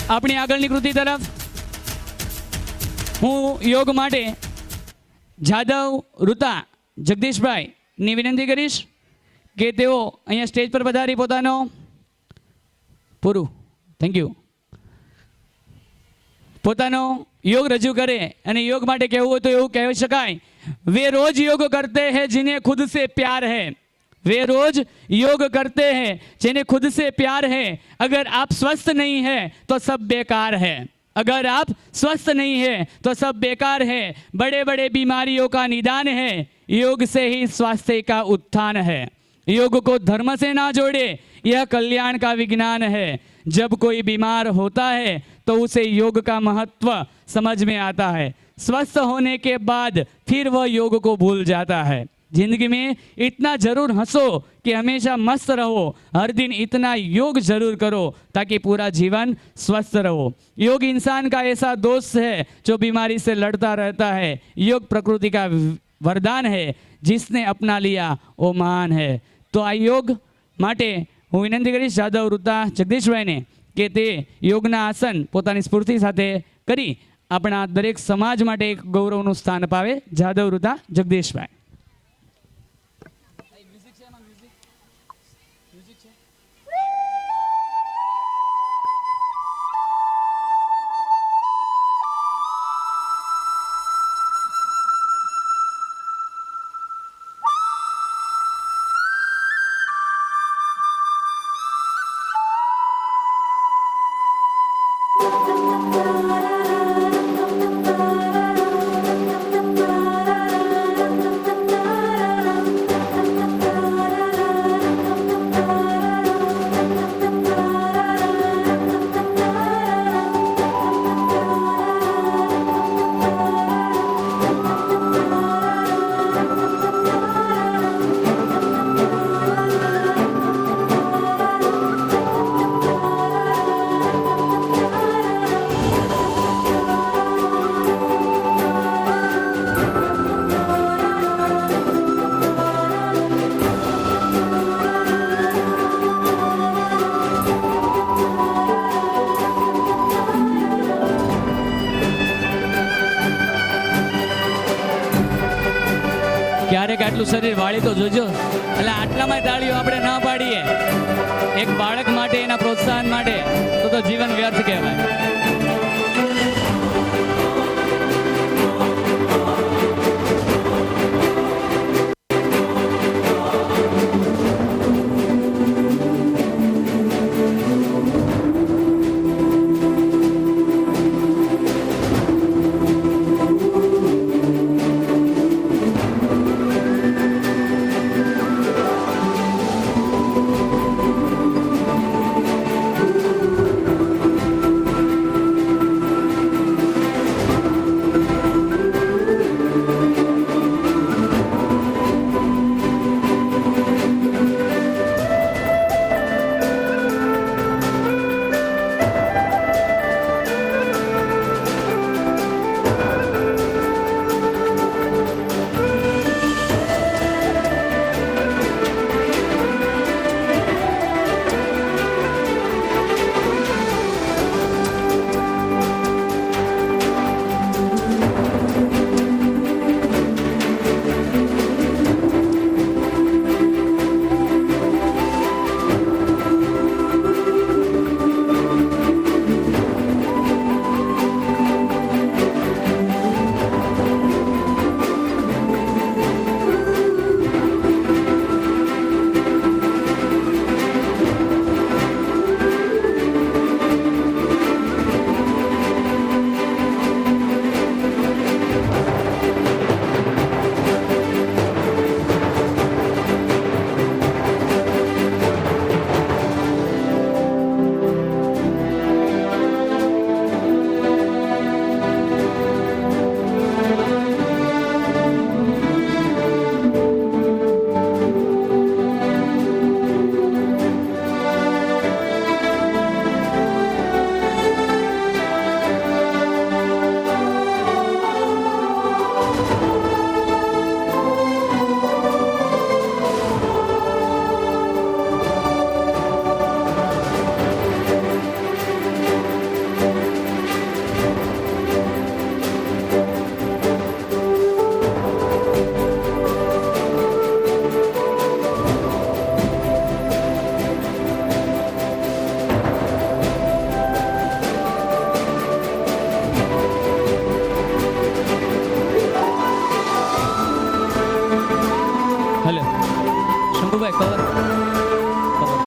આપણી આગળની કૃતિ તરફ હું યોગ માટે જાદવ ઋતા જગદીશભાઈની વિનંતી કરીશ કે તેઓ અહીંયા સ્ટેજ પર પધારી પોતાનો પૂરું થેન્ક યુ પોતાનો योग रजू करे અને योग માટે કહેવું હોય તો એવું કહી શકાય वे रोज योग करते हैं जिन्हें खुद से प्यार है वे रोज योग करते हैं जिन्हें खुद से प्यार है अगर आप स्वस्थ नहीं है तो सब बेकार है अगर आप स्वस्थ नहीं है तो सब बेकार है बड़े बड़े बीमारियों का निदान है योग से ही स्वास्थ्य का उत्थान है योग को धर्म से ना जोड़े यह कल्याण का विज्ञान है जब कोई बीमार होता है तो उसे योग का महत्व समझ में आता है स्वस्थ होने के बाद फिर वह योग को भूल जाता है जिंदगी में इतना जरूर हंसो कि हमेशा मस्त रहो हर दिन इतना योग जरूर करो ताकि पूरा जीवन स्वस्थ रहो योग इंसान का ऐसा दोस्त है जो बीमारी से लड़ता रहता है योग प्रकृति का वरदान है जिसने अपना लिया वो महान है तो आ योग माटे હું વિનંતી કરીશ જાદવ ઋતા જગદીશભાઈને કે તે યોગના આસન પોતાની સ્ફૂર્તિ સાથે કરી આપણા દરેક સમાજ માટે એક ગૌરવનું સ્થાન અપાવે જાદવ ઋતા જગદીશભાઈ ક્યારેક આટલું શરીર વાળી તો જોજો એટલે આટલામાં તાળીઓ આપણે ના પાડીએ એક બાળક માટે એના પ્રોત્સાહન માટે તો જીવન વ્યર્થ કહેવાય